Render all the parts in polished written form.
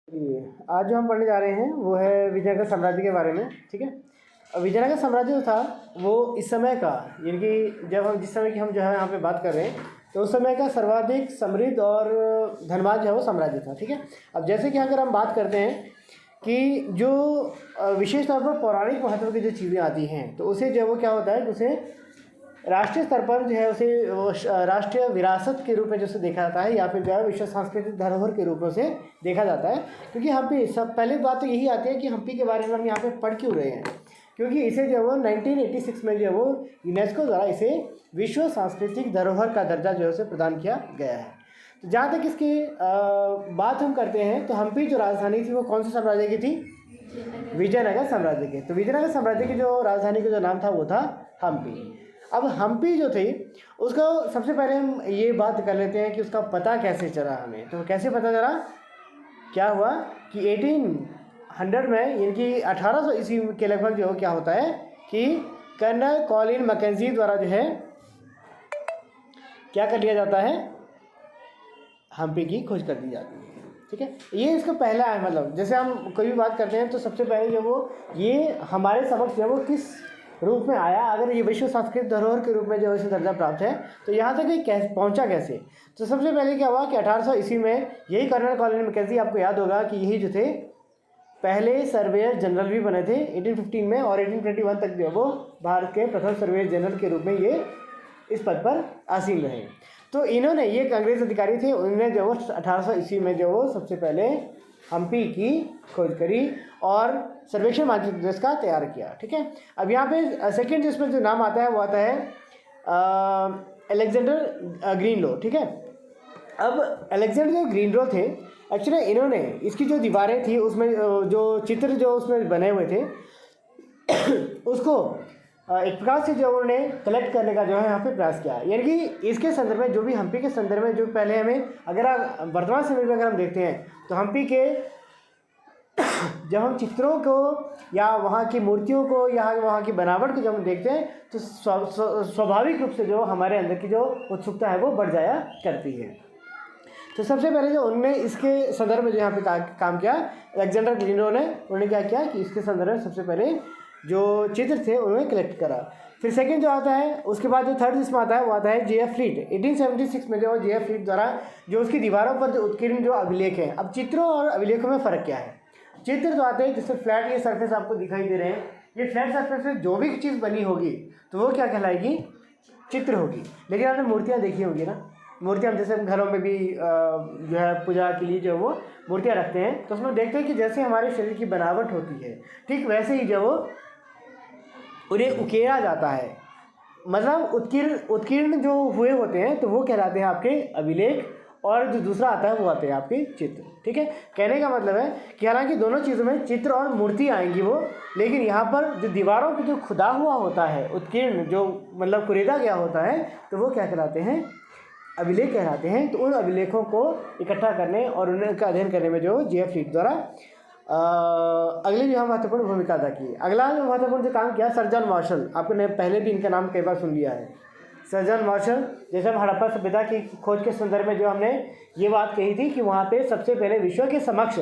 जी, आज जो हम पढ़ने जा रहे हैं वो है विजयनगर साम्राज्य के बारे में। ठीक है। विजयनगर साम्राज्य जो था वो इस समय का, यानी कि जब हम जिस समय की हम जो है यहाँ पे बात कर रहे हैं, तो उस समय का सर्वाधिक समृद्ध और धनवान जो है वो साम्राज्य था। ठीक है। अब जैसे कि अगर हम बात करते हैं कि जो विशेष तौर पर पौराणिक महत्व की जो चीज़ें आती हैं, तो उसे जो है वो क्या होता है, उसे राष्ट्रीय स्तर पर जो है उसे राष्ट्रीय विरासत के रूप में जो देखा जाता है, या फिर जो है विश्व सांस्कृतिक धरोहर के रूप में उसे देखा जाता है। क्योंकि हम्पी, सब पहले बात तो यही आती है कि हम्पी के बारे में हम यहाँ पे पढ़ क्यों रहे हैं, क्योंकि इसे जो है वो 1986 में जो है वो यूनेस्को द्वारा इसे विश्व सांस्कृतिक धरोहर का दर्जा जो है उसे प्रदान किया गया है। तो जहाँ तक इसकी बात हम करते हैं, तो हम्पी जो राजधानी थी वो कौन से साम्राज्य की थी? विजयनगर साम्राज्य की। तो विजयनगर साम्राज्य की जो राजधानी का जो नाम था वो था हम्पी। अब हम्पी जो थी उसका सबसे पहले हम ये बात कर लेते हैं कि उसका पता कैसे चला हमें। तो कैसे पता चला, क्या हुआ कि 1800 में, यानी कि 1800 ईस्वी के लगभग जो क्या होता है कि कर्नल कॉलिन मैकेंजी द्वारा जो है क्या कर लिया जाता है, हम्पी की खोज कर दी जाती है। ठीक है। ये इसका पहला है, मतलब जैसे हम कोई भी बात करते हैं तो सबसे पहले जो वो ये हमारे समक्ष जो वो किस रूप में आया, अगर ये विश्व सांस्कृतिक धरोहर के रूप में जो इसे दर्जा प्राप्त है, तो यहाँ तक ये कैसे पहुँचा कैसे। तो सबसे पहले क्या हुआ कि 1800 ईस्वी में यही कर्नल कॉलिन मैकेंजी, आपको याद होगा कि यही जो थे पहले सर्वेयर जनरल भी बने थे 1815 में, और 1821 तक जो वो भारत के प्रथम सर्वेयर जनरल के रूप में ये इस पद पर आसीन रहे। तो इन्होंने, ये एक अंग्रेज अधिकारी थे, उन्होंने जो वो 1800 ईस्वी में जो वो सबसे पहले हम्पी की खोज करी और सर्वेक्षण मानचित्र इसका तैयार किया। ठीक है। अब यहाँ पे सेकेंड जिसमें जो नाम आता है वो आता है अलेक्जेंडर ग्रीनलो। ठीक है। अब अलेक्जेंडर ग्रीनलो थे, एक्चुअली इन्होंने इसकी जो दीवारें थी उसमें जो चित्र जो उसमें बने हुए थे उसको एक प्रकार से जो उन्होंने कलेक्ट करने का जो है यहाँ पे प्रयास किया। यानी कि इसके संदर्भ में, जो भी हम्पी के संदर्भ में, जो पहले हमें अगर आप वर्तमान समय में अगर हम देखते हैं तो हम्पी के जब हम चित्रों को या वहाँ की मूर्तियों को या वहाँ की बनावट को जब हम देखते हैं तो स्वाभाविक रूप से जो हमारे अंदर की जो उत्सुकता है वो बढ़ जाया करती है। तो सबसे पहले जो उन्होंने इसके संदर्भ में जो यहाँ पे काम किया अलेक्जेंडर ग्रीनलो ने, उन्होंने क्या किया कि इसके संदर्भ में सबसे पहले जो चित्र थे उन्होंने कलेक्ट करा। फिर सेकंड जो आता है, उसके बाद जो थर्ड जिसमें आता है वो आता है जे.एफ. फ्लीट। 1876 में जो जे.एफ. फ्लीट द्वारा जो उसकी दीवारों पर जो उत्कीर्ण जो अभिलेख हैं। अब चित्रों और अभिलेखों में फ़र्क क्या है? चित्र जो आते हैं जिससे फ्लैट ये सरफेस आपको दिखाई दे रहे हैं, ये फ्लैट सरफेस में जो भी चीज़ बनी होगी तो वो क्या कहलाएगी? चित्र होगी। लेकिन आपने मूर्तियाँ देखी होगी ना, मूर्तियाँ हम जैसे घरों में भी जो है पूजा के लिए जो वो मूर्तियाँ रखते हैं, तो उसमें देखते हैं कि जैसे हमारे शरीर की बनावट होती है, ठीक वैसे ही जो वो उन्हें उकेरा जाता है, मतलब उत्कीर्ण जो हुए होते हैं तो वो कहलाते हैं आपके अभिलेख, और जो दूसरा आता है वो आते हैं आपके चित्र। ठीक है। कहने का मतलब है कि हालांकि दोनों चीज़ों में चित्र और मूर्ति आएंगी वो, लेकिन यहाँ पर जो दीवारों पे जो खुदा हुआ होता है, उत्कीर्ण जो मतलब कुरेदा गया होता है, तो वो क्या कहलाते हैं? अभिलेख कहलाते हैं। तो उन अभिलेखों को इकट्ठा करने और उनका अध्ययन करने में जो जे.एफ. फ्लीट द्वारा अगली जो महत्वपूर्ण भूमिका अदा की। अगला जो महत्वपूर्ण जो काम किया सर जॉन मार्शल, आपने पहले भी इनका नाम कई बार सुन लिया है। सर जॉन मार्शल, जैसे हम हड़प्पा सभ्यता की खोज के संदर्भ में जो हमने ये बात कही थी कि वहाँ पे सबसे पहले विश्व के समक्ष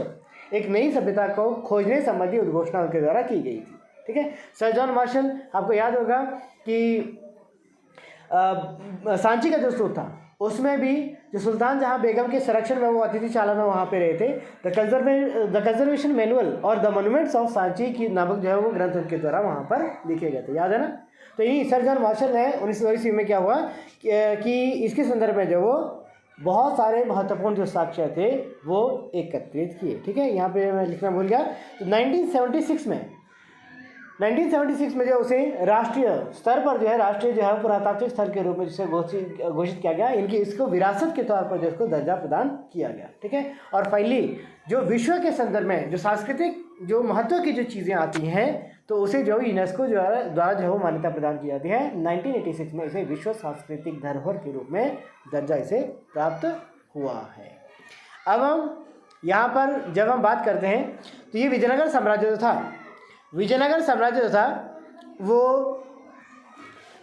एक नई सभ्यता को खोजने संबंधी उद्घोषणा उनके द्वारा की गई थी। ठीक है। सर जॉन मार्शल, आपको याद होगा कि सांची का जो स्तूप था उसमें भी जो सुल्तान जहाँ बेगम के संरक्षण में वो अतिथिशाला में वहाँ पे रहे थे, द कंजर्वेशन मैनुअल और द मोन्यूमेंट्स ऑफ सांची की नामक जो है वो ग्रंथ उनके द्वारा वहाँ पर लिखे गए थे, याद है ना। तो यही सर जॉन मार्शल ने 1900 ईस्वी में क्या हुआ कि इसके संदर्भ में जो वो बहुत सारे महत्वपूर्ण जो साक्ष्य थे वो एकत्रित किए। ठीक है। यहाँ पे मैं लिखना भूल गया। तो 1976 में जो उसे राष्ट्रीय स्तर पर जो है राष्ट्रीय जो है पुरातात्विक स्थल के रूप में जिसे घोषित किया गया, इनकी इसको विरासत के तौर पर जो इसको दर्जा प्रदान किया गया। ठीक है। और फाइनली जो विश्व के संदर्भ में जो सांस्कृतिक जो महत्व की जो चीज़ें आती हैं तो उसे जो यूनेस्को द्वारा जो है मान्यता प्रदान की जाती है। 1986 में इसे विश्व सांस्कृतिक धरोहर के रूप में दर्जा इसे प्राप्त हुआ है। अब हम यहाँ पर जब हम बात करते हैं तो ये विजयनगर साम्राज्य जो था, विजयनगर साम्राज्य जो था वो,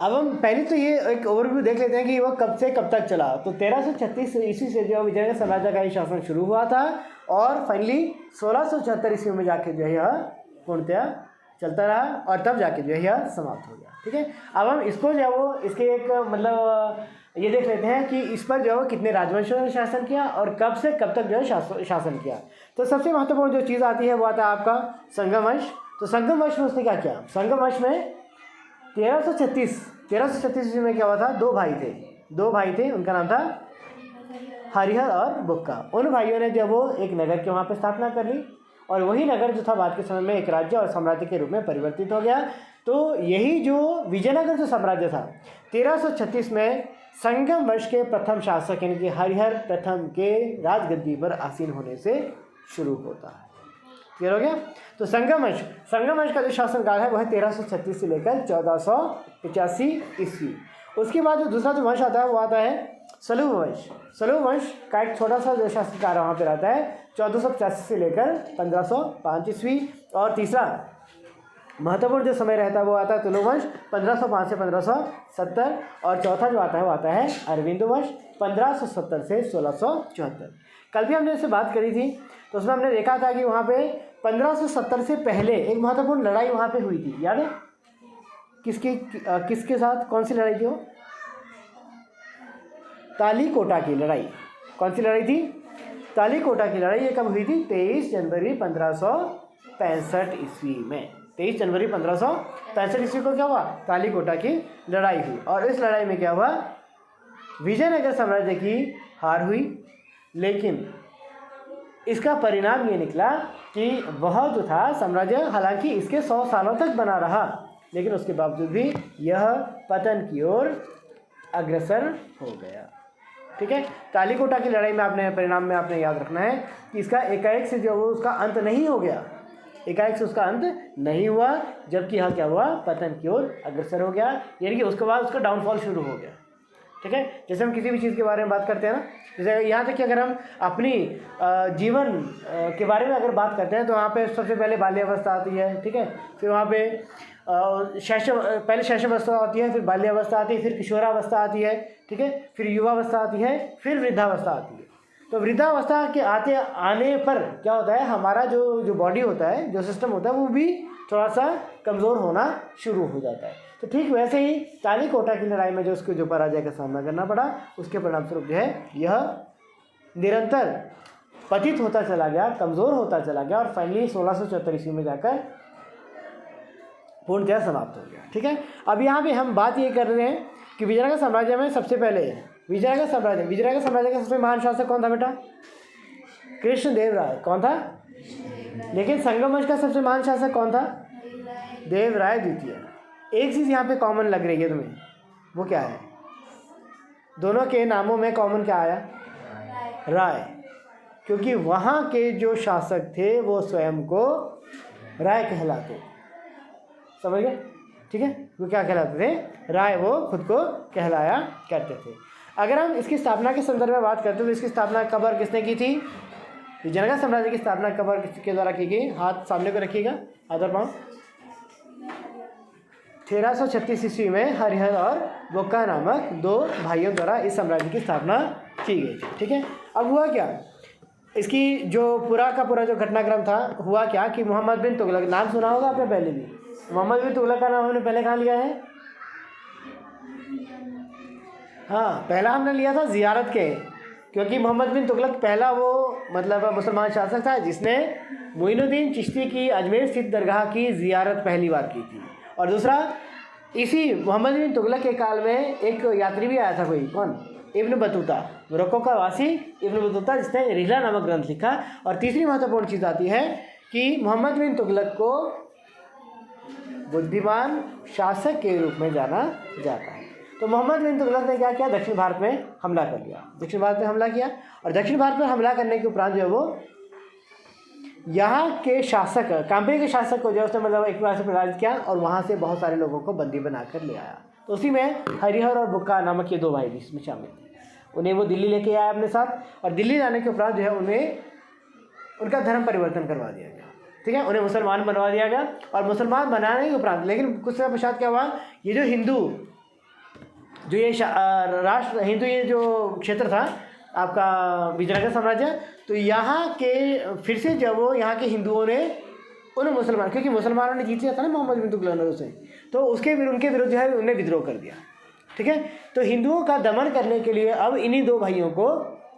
अब हम पहले तो ये एक ओवरव्यू देख लेते हैं कि वो कब से कब तक चला। तो 1336 ईस्वी से जो विजयनगर साम्राज्य का शासन शुरू हुआ था और फाइनली 1674 ईस्वी में जाके जो है यह पूर्णतया चलता रहा और तब जाके जो है यह समाप्त हो गया। ठीक है, अब हम इसको जो है वो इसके एक मतलब ये देख लेते हैं कि इस पर जो है कितने राजवंशों ने शासन किया और कब से कब तक जो है शासन किया। तो सबसे महत्वपूर्ण जो चीज़ आती है वो आता है आपका संगम वंश। तो संगम वंश में उसने क्या किया, संगम वंश में 1336 ईस्वी में क्या हुआ था, दो भाई थे, उनका नाम था हरिहर और बुक्का। उन भाइयों ने जब वो एक नगर के वहाँ पे स्थापना कर ली और वही नगर जो था बाद के समय में एक राज्य और साम्राज्य के रूप में परिवर्तित हो गया। तो यही जो विजयनगर जो साम्राज्य था 1336 में संगम वंश के प्रथम शासक यानी कि हरिहर प्रथम के राजगद्दी पर आसीन होने से शुरू होता है। क्लियर हो गया। तो संगम वंश का जो शासनकाल है वह 1336 से लेकर 1485 ईस्वी। उसके बाद जो दूसरा जो वंश आता है वो आता है सलूब वंश का एक छोटा सा जो शासनकाल वहाँ पर आता है 1485 से लेकर 1505 ईस्वी। और तीसरा महत्वपूर्ण जो समय रहता है वो आता है तुलु वंश 1505 से 1570। और चौथा जो आता है वो आता है अरविंद वंश 1570 से 1674। कल भी हमने इससे बात करी थी, तो उसमें हमने देखा था कि वहाँ पे 1570 से पहले एक महत्वपूर्ण लड़ाई वहाँ पे हुई थी, याद है? किसके साथ, कौन सी लड़ाई थी वो? तालीकोटा की लड़ाई। कौन सी लड़ाई थी? तालीकोटा की लड़ाई। ये कब हुई थी? 23 जनवरी 1565 ईस्वी में। 23 जनवरी 1565 ईस्वी को क्या हुआ? तालीकोटा की लड़ाई हुई। और इस लड़ाई में क्या हुआ? विजयनगर साम्राज्य की हार हुई, लेकिन इसका परिणाम ये निकला कि वह जो था साम्राज्य हालांकि इसके 100 सालों तक बना रहा, लेकिन उसके बावजूद भी यह पतन की ओर अग्रसर हो गया। ठीक है, तालीकोटा की लड़ाई में आपने परिणाम में आपने याद रखना है कि इसका एकाएक से जो उसका अंत नहीं हो गया, एकाएक से उसका अंत नहीं हुआ, जबकि यहाँ क्या हुआ? पतन की ओर अग्रसर हो गया, यानी कि उसके बाद उसका डाउनफॉल शुरू हो गया। ठीक है, जैसे हम किसी भी चीज़ के बारे में बात करते हैं ना, जैसे यहाँ तक कि अगर हम अपनी जीवन के बारे में अगर बात करते हैं तो वहाँ पे सबसे पहले बाल्यावस्था आती है। ठीक है, फिर वहाँ पे पहले शैशवावस्था आती है, फिर बाल्यावस्था आती है, फिर किशोरावस्था आती है। ठीक है, फिर युवावस्था आती है, फिर वृद्धावस्था आती है। तो वृद्धावस्था के आने पर क्या होता है, हमारा जो बॉडी होता है, जो सिस्टम होता है, वो भी थोड़ा सा कमज़ोर होना शुरू हो जाता है। तो ठीक वैसे ही तालीकोटा की लड़ाई में जो उसको जो पराजय का सामना करना पड़ा, उसके परिणामस्वरूप जो है यह निरंतर पतित होता चला गया, कमज़ोर होता चला गया और फाइनली 1674 ईस्वी में जाकर पूर्णतया समाप्त हो गया। ठीक है, अब यहाँ पे हम बात ये कर रहे हैं कि विजयनगर साम्राज्य में सबसे पहले विजयनगर साम्राज्य का सबसे महान शासक कौन था बेटा? कृष्णदेव राय। कौन था? लेकिन संगम वंश का सबसे महान शासक कौन था? देवराय द्वितीय। एक चीज़ यहाँ पे कॉमन लग रही है तुम्हें, वो क्या है? दोनों के नामों में कॉमन क्या आया? राय। क्योंकि वहाँ के जो शासक थे वो स्वयं को राय कहलाते, समझ गए? ठीक है, वो क्या कहलाते थे? राय, वो खुद को कहलाया करते थे। अगर हम इसकी स्थापना के संदर्भ में बात करते हैं तो इसकी स्थापना कब और किसने की थी? विजयनगर साम्राज्य की स्थापना कब और किसके द्वारा की गई? हाथ सामने को रखिएगा, आदर पाँव। 1336 ईस्वी में हरिहर और बुक्का नामक दो भाइयों द्वारा इस साम्राज्य की स्थापना की गई थी। ठीक है, अब हुआ क्या? इसकी जो पूरा का पूरा जो घटनाक्रम था, हुआ क्या कि मोहम्मद बिन तुगलक, नाम सुना होगा आपने पहले भी। मोहम्मद बिन तुगलक का नाम हमने पहले कहाँ लिया है? हाँ, पहला हमने लिया था ज़ियारत के, क्योंकि मोहम्मद बिन तुगलक पहला वो मतलब मुसलमान शासक था जिसने मोइनुद्दीन चिश्ती की अजमेर स्थित दरगाह की ज़ियारत पहली बार की थी। और दूसरा, इसी मोहम्मद बिन तुगलक के काल में एक यात्री भी आया था, कोई, कौन? इब्न बतूता, मोरक्को का वासी इब्न बतूता, जिसने रिहला नामक ग्रंथ लिखा। और तीसरी महत्वपूर्ण चीज़ आती है कि मोहम्मद बिन तुगलक को बुद्धिमान शासक के रूप में जाना जाता है। तो मोहम्मद बिन तुगलक ने क्या किया? दक्षिण भारत में हमला कर लिया, दक्षिण भारत में हमला किया। और दक्षिण भारत में हमला करने के उपरांत जो है वो यहाँ के शासक, काम्पी के शासक को जो उसने मतलब एक बार से प्रभावित किया और वहाँ से बहुत सारे लोगों को बंदी बनाकर ले आया। तो उसी में हरिहर और बुक्का नामक ये दो भाई भी इसमें शामिल थे। उन्हें वो दिल्ली लेके आया अपने साथ, और दिल्ली लाने के उपरांत जो है उन्हें उनका धर्म परिवर्तन करवा दिया गया। ठीक है, उन्हें मुसलमान बनवा दिया गया। और मुसलमान बनाने के उपरांत लेकिन कुछ समय पश्चात क्या हुआ, ये जो हिंदू, जो ये राष्ट्र हिंदू, ये जो क्षेत्र था, आपका विजयनगर साम्राज्य। तो यहाँ के फिर से जब वो यहाँ के हिंदुओं ने उन मुसलमान, क्योंकि मुसलमानों ने जीत लिया था ना मोहम्मद बिन तुगलक से, तो उनके विरुद्ध जो है उन्होंने विद्रोह कर दिया। ठीक है, तो हिंदुओं का दमन करने के लिए अब इन्हीं दो भाइयों को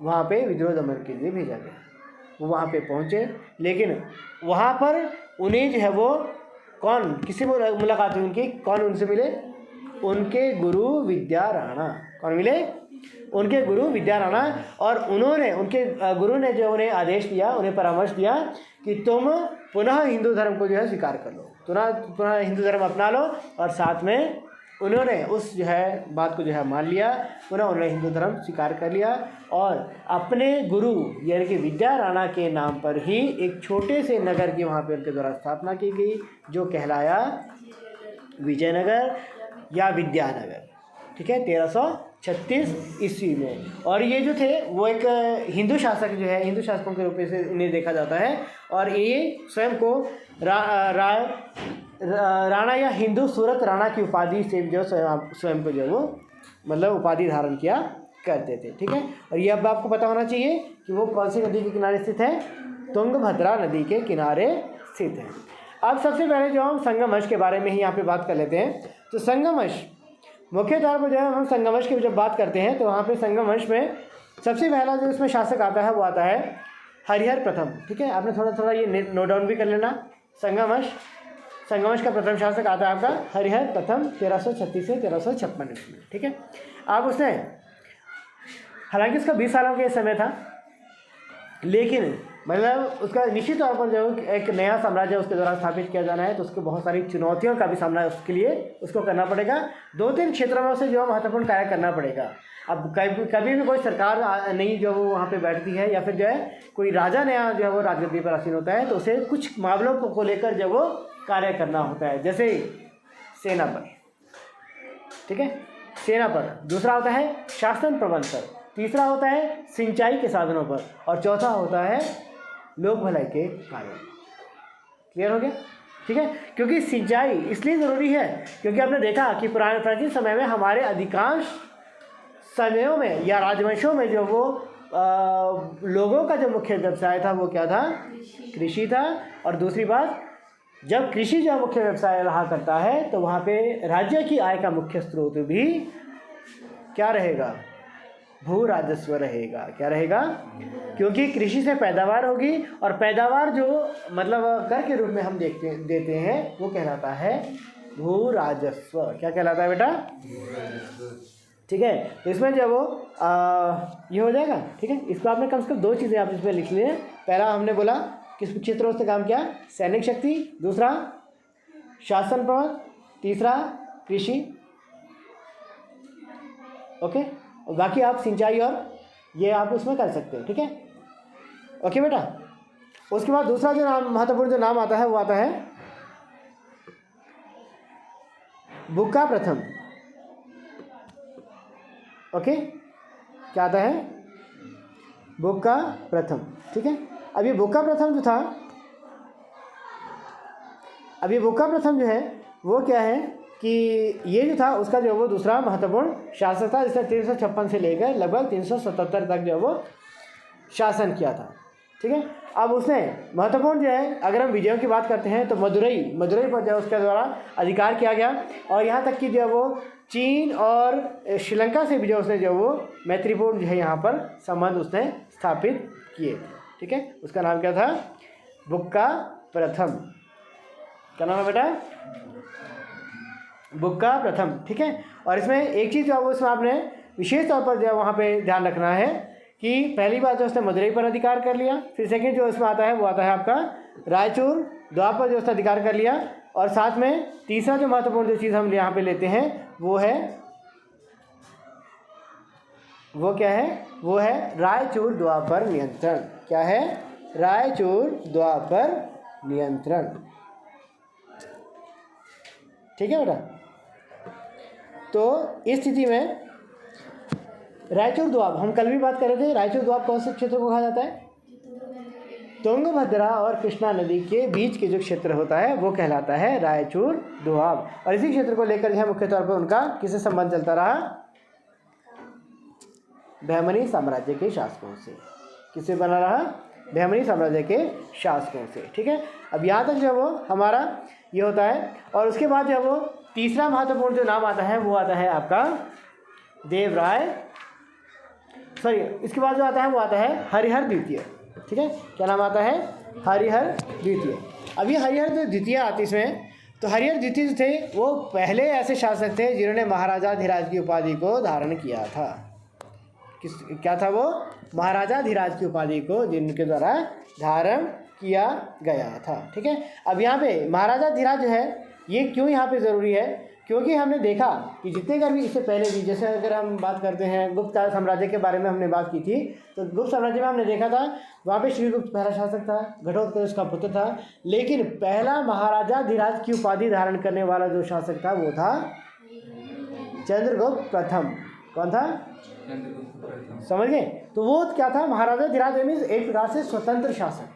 वहाँ पे विद्रोह दमन के लिए भेजा गया। वो वहाँ पे पहुँचे, लेकिन वहाँ पर उन्हें जो है वो कौन, किससे मुलाकात हुई उनकी, कौन उनसे मिले, उनके गुरु विद्या राणा। कौन मिले, उनके गुरु विद्या राणा। और उन्होंने, उनके गुरु ने जो उन्हें आदेश दिया, उन्हें परामर्श दिया कि तुम पुनः हिंदू धर्म को जो है स्वीकार कर लो, पुनः हिंदू धर्म अपना लो। और साथ में उन्होंने उस जो है बात को जो है मान लिया, उन्होंने हिंदू धर्म स्वीकार कर लिया और अपने गुरु यानी कि विद्या राणा के नाम पर ही एक छोटे से नगर की वहाँ पे उनके द्वारा स्थापना की गई, जो कहलाया विजयनगर या विद्यानगर। ठीक है, 1336 ईस्वी में। और ये जो थे वो एक हिंदू शासक जो है, हिंदू शासकों के रूप में से इन्हें देखा जाता है। और ये स्वयं को राणा या हिंदू सूरत राणा की उपाधि से जो स्वयं को जो वो मतलब उपाधि धारण किया करते थे। ठीक है, और ये अब आपको पता होना चाहिए कि वो कौन सी नदी के किनारे स्थित है, तुंगभद्रा नदी के किनारे स्थित है। अब सबसे पहले जो हम संगमश के बारे में ही यहाँ पे बात कर लेते हैं। तो संगमश मुख्य तौर पर जो है हम संगमश की जब बात करते हैं तो वहाँ पे संगमश में सबसे पहला जो इसमें शासक आता है वो आता है हरिहर प्रथम। ठीक है, आपने थोड़ा थोड़ा ये नोट डाउन भी कर लेना। संगमश का प्रथम शासक आता है आपका हरिहर प्रथम 1336 से 1356 ईस्वी में। ठीक है, अब उसने, हालांकि उसका 20 सालों का समय था, लेकिन मतलब उसका निश्चित तौर पर जो एक नया साम्राज्य उसके द्वारा स्थापित किया जाना है तो उसको बहुत सारी चुनौतियों का भी सामना उसके लिए उसको करना पड़ेगा। 2-3 क्षेत्रों में उसे जो महत्वपूर्ण कार्य करना पड़ेगा। अब कभी भी कोई सरकार नहीं जो वो वहाँ पे बैठती है, या फिर जो है कोई राजा नया जो है वो राजगद्दी पर आसीन होता है, तो उसे कुछ मामलों को लेकर जब वो कार्य करना होता है, जैसे सेना पर। ठीक है, सेना पर। दूसरा होता है शासन प्रबंध पर। तीसरा होता है सिंचाई के साधनों पर। और चौथा होता है लोक भलाई के कार्यों। क्लियर हो गया? ठीक है, क्योंकि सिंचाई इसलिए ज़रूरी है क्योंकि आपने देखा कि प्राचीन समय में हमारे अधिकांश समयों में या राजवंशों में जो वो लोगों का जो मुख्य व्यवसाय था वो क्या था, कृषि था। और दूसरी बात, जब कृषि जो मुख्य व्यवसाय रहा करता है तो वहाँ पे राज्य की आय का मुख्य स्रोत भी क्या रहेगा, भू राजस्व रहेगा। क्या रहेगा? क्योंकि कृषि से पैदावार होगी और पैदावार जो मतलब कर के रूप में हम देते हैं वो कहलाता है भू राजस्व। क्या कहलाता है बेटा? ठीक है, तो इसमें जब वो ये हो जाएगा। ठीक है, इसको आपने कम से कम 2 चीज़ें आप इसमें लिख लिए। पहला हमने बोला किस क्षेत्रों से काम किया, सैनिक शक्ति। दूसरा शासन प्रबंध। तीसरा कृषि। ओके, और बाकी आप सिंचाई और ये आप उसमें कर सकते हो। ठीक है, ओके बेटा। उसके बाद दूसरा जो नाम, महत्वपूर्ण जो नाम आता है वो आता है बुक्का प्रथम। ओके, क्या आता है? बुक्का प्रथम। ठीक है, अब ये बुक्का प्रथम जो था, अब ये बुक्का प्रथम जो है वो क्या है कि ये जो था उसका जो वो दूसरा महत्वपूर्ण शासक था, जिसने 356 से लेकर लगभग 377 तक जो वो शासन किया था। ठीक है, अब उसने महत्वपूर्ण जो है, अगर हम विजयों की बात करते हैं तो मदुरई पर जो उसके द्वारा अधिकार किया गया। और यहाँ तक कि जो वो चीन और श्रीलंका से भी जो उसने जो वो मैत्रीपूर्ण जो है यहाँ पर संबंध उसने स्थापित किए थे। ठीक है, उसका नाम क्या था? बुक्का प्रथम। क्या नाम है बेटा? बुक्का प्रथम। ठीक है, और इसमें एक चीज़ जो उसमें आपने विशेष तौर पर जो वहाँ पे ध्यान रखना है कि पहली बात जो उसने मदुरई पर अधिकार कर लिया। फिर सेकंड जो इसमें आता है वो आता है आपका रायचूर द्वार पर जो उसने अधिकार कर लिया। और साथ में तीसरा जो महत्वपूर्ण जो चीज़ हम यहाँ पे लेते हैं वो है, वो क्या है? वो है रायचूर द्वार पर नियंत्रण। क्या है? रायचूर द्वार पर नियंत्रण। ठीक है बेटा, तो इस स्थिति में रायचूर द्वाब, हम कल भी बात कर रहे थे, रायचूर द्वाब कौन से क्षेत्र को कहा जाता है? तुंगभद्रा और कृष्णा नदी के बीच के जो क्षेत्र होता है वो कहलाता है रायचूर द्वाब। और इसी क्षेत्र को लेकर जो है मुख्य तौर पर उनका किससे संबंध चलता रहा? बहमनी साम्राज्य के शासकों से। किससे बना रहा? बहमनी साम्राज्य के शासकों से। ठीक है, अब यहाँ तक जो वो हमारा ये होता है। और उसके बाद जो वो तीसरा महत्वपूर्ण जो नाम आता है वो आता है आपका देवराय, सॉरी इसके बाद जो आता है वो आता है हरिहर द्वितीय। ठीक है, क्या नाम आता है? हरिहर द्वितीय। अब ये हरिहर जो द्वितीय आती इसमें, तो हरिहर द्वितीय जो थे वो पहले ऐसे शासक थे जिन्होंने महाराजाधिराज की उपाधि को धारण किया था। क्या था वो? महाराजाधिराज की उपाधि को जिनके द्वारा धारण किया गया था। ठीक है, अब यहाँ पे महाराजाधिराज जो है ये क्यों यहाँ पे ज़रूरी है? क्योंकि हमने देखा कि जितने घर भी इससे पहले भी, जैसे अगर हम बात करते हैं गुप्त साम्राज्य के बारे में हमने बात की थी, तो गुप्त साम्राज्य में हमने देखा था वहाँ पे श्रीगुप्त पहला शासक था, घटोत्कच उसका पुत्र था, लेकिन पहला महाराजाधिराज की उपाधि धारण करने वाला जो शासक था वो था चंद्रगुप्त प्रथम। कौन था? समझ गए? तो वो क्या था? महाराजाधिराज मीन्स एक प्रकार से स्वतंत्र शासक,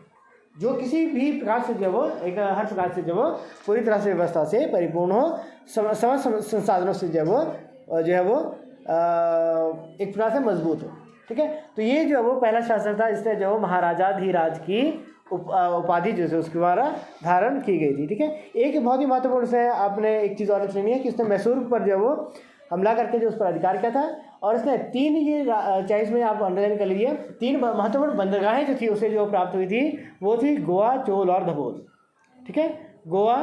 जो किसी भी प्रकार से जो वो एक हर प्रकार से जो वो पूरी तरह से व्यवस्था से परिपूर्ण हो, समस्त संसाधनों से जो है वो एक प्रकार से मजबूत हो। ठीक है, तो ये जो वो पहला शासक था जिसने जो महाराजाधिराज की उपाधि जो है उसके द्वारा धारण की गई थी। ठीक है, एक बहुत ही महत्वपूर्ण से आपने एक चीज़ और सुनी है कि उसने मैसूर पर जो वो हमला करके जो उस पर अधिकार किया था, और इसने 3 ये चाइस में आप अंडरलाइन कर लीजिए, 3 महत्वपूर्ण बंदरगाहें जो थी उसे जो प्राप्त हुई थी वो थी गोवा, चोल और दभोल। ठीक है, गोवा,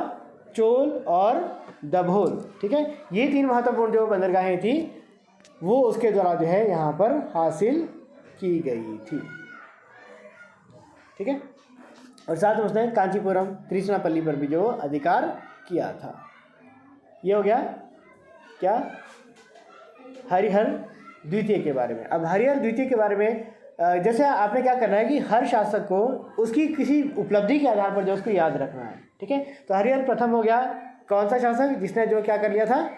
चोल और दभोल। ठीक है, ये 3 महत्वपूर्ण जो बंदरगाहें थी वो उसके द्वारा जो है यहाँ पर हासिल की गई थी। ठीक है, और साथ में उसने कांचीपुरम, त्रिचुनापल्ली पर भी जो अधिकार किया था। ये हो गया क्या? हरिहर द्वितीय के बारे में। अब हरिहर द्वितीय के बारे में जैसे आपने क्या करना है कि हर शासक को उसकी किसी उपलब्धि के आधार पर जो उसको याद रखना है। ठीक है, तो हरिहर प्रथम हो गया कौन सा शासक? जिसने जो क्या कर लिया था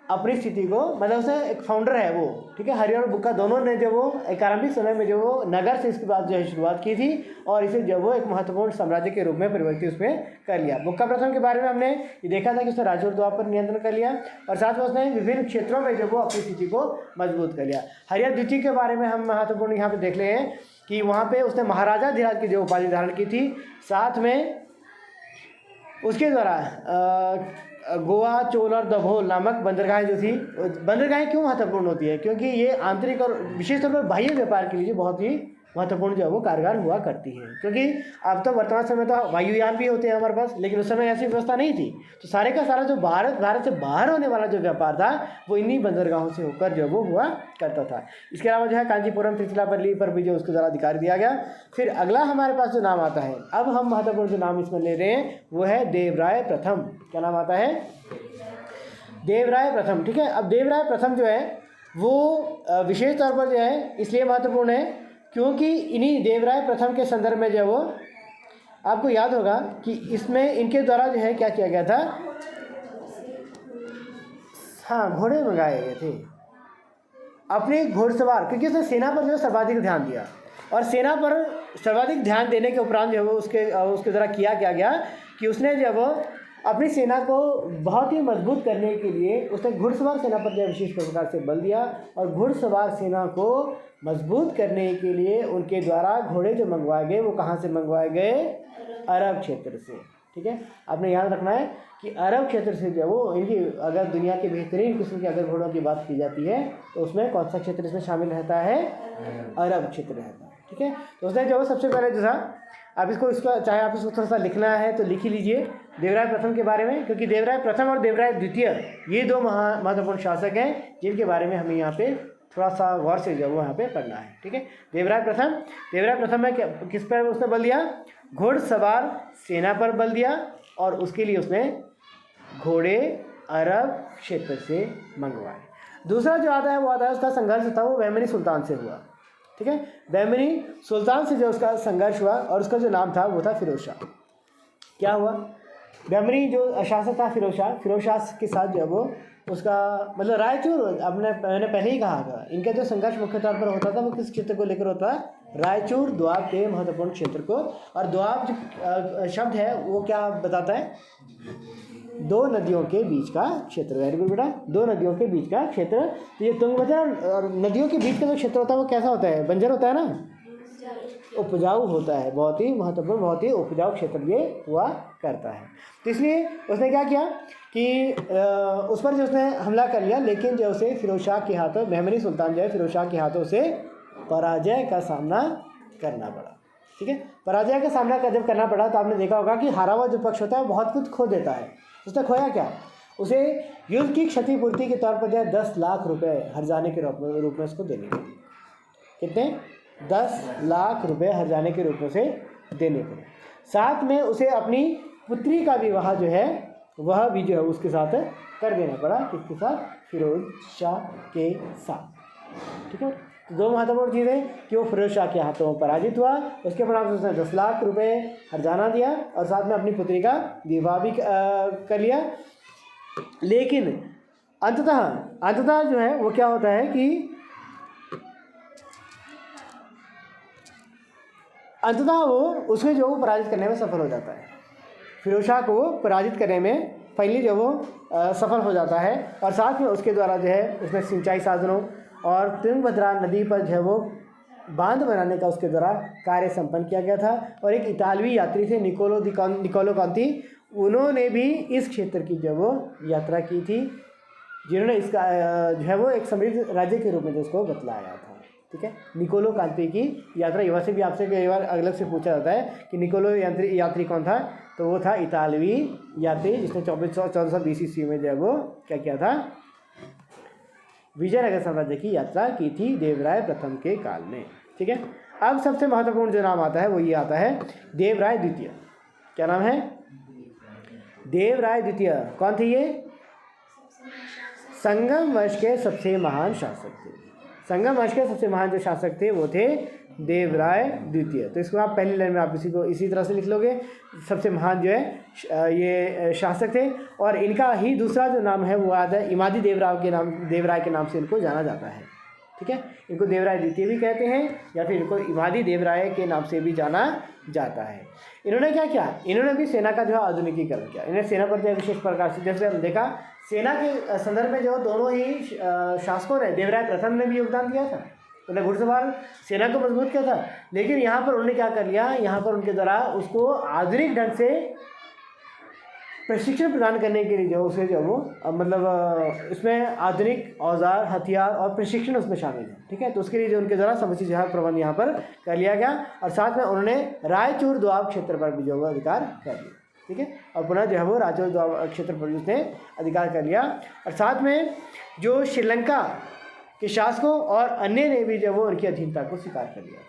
अपनी स्थिति को, मतलब उसे एक फाउंडर है वो। ठीक है, हरिहर और बुक्का दोनों ने जो वो एक आरंभिक समय में जो वो नगर से इसके बाद जो है शुरुआत की थी और इसे जो वो एक महत्वपूर्ण साम्राज्य के रूप में परिवर्तित उसमें कर लिया। बुक्का प्रथम के बारे में हमने ये देखा था कि उसने राजौर द्वार पर नियंत्रण कर लिया और साथ में उसने विभिन्न क्षेत्रों में जो वो अपनी स्थिति को मजबूत कर लिया। हरिहर द्वितीय के बारे में हम महत्वपूर्ण यहाँ पर देख ले हैं कि वहाँ पर उसने महाराजाधिराज की जो उपाधि धारण की थी, साथ में उसके द्वारा गोवा, चोल और दभोल नामक बंदरगाहें जो थी। बंदरगाहें क्यों महत्वपूर्ण होती है? क्योंकि ये आंतरिक और विशेष तौर पर बाह्य व्यापार के लिए बहुत ही महत्वपूर्ण जो है वो कारगर हुआ करती है। क्योंकि अब तो वर्तमान समय तो वायुयान भी होते हैं हमारे पास, लेकिन उस समय ऐसी व्यवस्था नहीं थी। तो सारे का सारा जो भारत से बाहर होने वाला जो व्यापार था वो इन्हीं बंदरगाहों से होकर जो वो हुआ करता था। इसके अलावा जो है कांचीपुरम, त्रिचुनापल्ली पर भी जो उसके द्वारा अधिकार दिया गया। फिर अगला हमारे पास जो नाम आता है, अब हम महत्वपूर्ण जो नाम इसमें ले रहे हैं वो है देवराय प्रथम। क्या नाम आता है? देवराय प्रथम। ठीक है, अब देवराय प्रथम जो है वो विशेष तौर पर जो है इसलिए महत्वपूर्ण है क्योंकि इन्हीं देवराय प्रथम के संदर्भ में जो वो आपको याद होगा कि इसमें इनके द्वारा जो है क्या किया गया था, हाँ घोड़े मंगाए गए थे अपने घोड़सवार, क्योंकि उसने सेना पर जो है सर्वाधिक ध्यान दिया और सेना पर सर्वाधिक ध्यान देने के उपरांत जो है वो उसके द्वारा किया गया कि उसने जब अपनी सेना को बहुत ही मजबूत करने के लिए उसने घुड़सवार सेना पर जो विशेष प्रकार से बल दिया और घुड़सवार सेना को मजबूत करने के लिए उनके द्वारा घोड़े जो मंगवाए गए वो कहाँ से मंगवाए गए? अरब क्षेत्र से। ठीक है, आपने याद रखना है कि अरब क्षेत्र से जो वो इनकी अगर दुनिया के बेहतरीन किस्म के अगर घोड़ों की बात की जाती है तो उसमें कौन सा क्षेत्र इसमें शामिल रहता है? अरब क्षेत्र रहता है। ठीक है, तो उसने जो सबसे पहले जो था, आप इसका चाहे आप इसको थोड़ा सा लिखना है तो लिख ही लीजिए देवराय प्रथम के बारे में, क्योंकि देवराय प्रथम और देवराय द्वितीय ये 2 महत्वपूर्ण शासक हैं जिनके बारे में हमें यहाँ पे थोड़ा सा गौर से जो वो यहाँ पे पढ़ना है। ठीक है, देवराय प्रथम में किस पर उसने बल दिया? घुड़सवार सेना पर बल दिया और उसके लिए उसने घोड़े अरब क्षेत्र से मंगवाए। दूसरा जो आता है वो आता है उसका संघर्ष था वो बहमनी सुल्तान से हुआ। ठीक है, बहमनी सुल्तान से जो उसका संघर्ष हुआ और उसका जो नाम था वो था फिरोज शाह। क्या हुआ? बहमनी जो शासक था फिरोज शाह के साथ जो वो उसका मतलब रायचूर, मैंने पहले ही कहा था इनका जो संघर्ष मुख्य तौर पर होता था वो किस क्षेत्र को लेकर होता है? रायचूर दोआब के महत्वपूर्ण क्षेत्र को। और दोआब जो शब्द है वो क्या बताता है? दो नदियों के बीच का क्षेत्र। वेरी गुड बेटा, दो नदियों के बीच का क्षेत्र। तो ये तुंगभद्रा और नदियों के बीच का जो क्षेत्र होता है वो कैसा होता है? बंजर होता है ना, उपजाऊ होता है। बहुत ही महत्वपूर्ण, बहुत ही उपजाऊ क्षेत्र ये हुआ करता है। तो इसलिए उसने क्या किया कि उस पर जो उसने हमला कर लिया, लेकिन जो उसे फिरोज शाह के हाथों, बहमनी सुल्तान जो है फिरोज शाह के हाथों से पराजय का सामना करना पड़ा। ठीक है, पराजय का सामना जब करना पड़ा तो आपने देखा होगा कि हारा हुआ जो पक्ष होता है बहुत कुछ खो देता है। उसने खोया क्या? उसे युद्ध की क्षतिपूर्ति के तौर पर जो है 10 लाख रुपए हर्जाने के रूप में उसको देने पड़े। कितने? 10 लाख रुपए हर्जाने के रूप में से देने पड़े। साथ में उसे अपनी पुत्री का विवाह जो है वह भी जो है उसके साथ कर देना पड़ा। किसके साथ? फिरोज शाह के साथ। ठीक है, तो दो महत्वपूर्ण चीज़ें कि वो फिरोज शाह के हाथों पराजित हुआ, उसके परिणाम उसने 10 लाख रुपए हर्जाना दिया और साथ में अपनी पुत्री का विवाह भी कर लिया। लेकिन अंततः जो है वो क्या होता है कि अंततः वो उसमें जो वो पराजित करने में सफल हो जाता है। फिरोज शाह को पराजित करने में फाइनली जो वो सफल हो जाता है और साथ में उसके द्वारा जो है उसमें सिंचाई साधनों और तुंगभद्रा नदी पर जो है वो बांध बनाने का उसके द्वारा कार्य संपन्न किया गया था। और एक इतालवी यात्री थे निकोलो कॉन्ती, उन्होंने भी इस क्षेत्र की जो वो यात्रा की थी, जिन्होंने इसका जो है वो एक समृद्ध राज्य के रूप में जो उसको बतलाया था। ठीक है, निकोलो कांती की यात्रा। युवा से भी आपसे कई बार अलग से पूछा जाता है कि निकोलो यात्री कौन था, तो वो था इतालवी यात्री जिसने 1420 ईस्वी में जो है वो क्या किया था? विजयनगर साम्राज्य की यात्रा की थी देवराय प्रथम के काल में। ठीक है, अब सबसे महत्वपूर्ण जो नाम आता है वो ये आता है देवराय द्वितीय। क्या नाम है? देवराय द्वितीय। कौन थे ये? संगम वंश के सबसे महान शासक थे। संगम वंश के सबसे महान जो शासक थे वो थे देवराय द्वितीय। तो इसको आप पहली लाइन में आप इसी तरह से लिख लोगे, सबसे महान जो है ये शासक थे। और इनका ही दूसरा जो नाम है वो आता है इमादी देवराय के नाम से इनको जाना जाता है। ठीक है, इनको देवराय द्वितीय भी कहते हैं या फिर इनको इमादी देवराय के नाम से भी जाना जाता है। इन्होंने क्या किया? इन्होंने भी सेना का जो है आधुनिकीकरण किया। इन्हें सेना पर जो है विशेष प्रकार से, जैसे हमने देखा सेना के संदर्भ में जो दोनों ही शासकों ने, देवराय प्रथम ने भी योगदान दिया था, उन्होंने घुड़सवार सेना को मजबूत किया था। लेकिन यहाँ पर उन्होंने क्या कर लिया? यहाँ पर उनके द्वारा उसको आधुनिक ढंग से प्रशिक्षण प्रदान करने के लिए जो उसे जो वो मतलब इसमें आधुनिक औजार, हथियार और प्रशिक्षण उसमें शामिल है। ठीक है, तो उसके लिए जो उनके द्वारा समुचित जो है प्रबंध यहाँ पर कर लिया गया और साथ में उन्होंने रायचूर दोआब क्षेत्र पर भी जो वो अधिकार कर लिया। ठीक है, और पुनः जो है वो रायचूर दोआब क्षेत्र पर उसने अधिकार कर लिया और साथ में जो श्रीलंका के शासकों और अन्य ने भी जो वो उनकी अधीनता को स्वीकार कर लिया।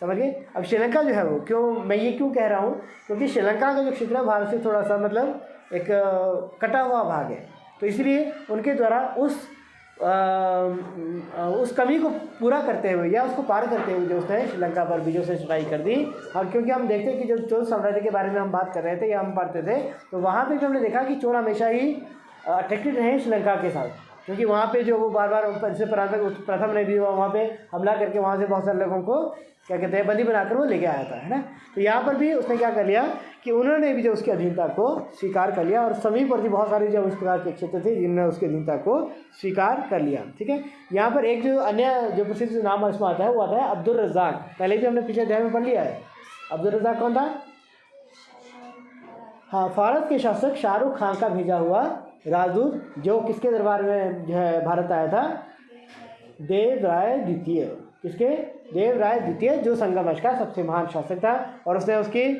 समझ गए? अब श्रीलंका जो है वो मैं ये क्यों कह रहा हूँ, क्योंकि श्रीलंका का जो क्षेत्र है भारत से थोड़ा सा मतलब एक कटा हुआ भाग है, तो इसलिए उनके द्वारा उस कमी को पूरा करते हुए या उसको पार करते हुए जो उसने श्रीलंका पर बीजों से चढ़ाई कर दी। और क्योंकि हम देखते हैं कि जब चोल साम्राज्य के बारे में हम बात कर रहे थे या हम पढ़ते थे, तो वहाँ पर भी हमने देखा कि चोल हमेशा ही अट्रैक्टेड रहे श्रीलंका के साथ, क्योंकि वहाँ पे जो वो बार प्रथम ने भी वहाँ पे हमला करके वहाँ से बहुत सारे लोगों को क्या कहते हैं बंदी बनाकर वो लेके आया था, है ना। तो यहाँ पर भी उसने क्या कर लिया कि उन्होंने भी जो उसकी अधीनता को स्वीकार कर लिया और समीपवर्ती बहुत सारे जो इस प्रकार के क्षेत्र थे जिन्होंने उसकी अधीनता को स्वीकार कर लिया। ठीक है, यहाँ पर एक जो अन्य जो प्रसिद्ध नाम इसमें आता है वो आता है अब्दुल रज़ाक। पहले भी हमने पिछले अध्याय में पढ़ लिया है। अब्दुल रज़ाक कौन था? हाँ, फारस के शासक शाहरुख खान का भेजा हुआ राजदूत, जो किसके दरबार में जो है भारत आया था? देवराय द्वितीय। किसके? देवराय द्वितीय, जो संगम वंश का सबसे महान शासक था। और उसने उसकी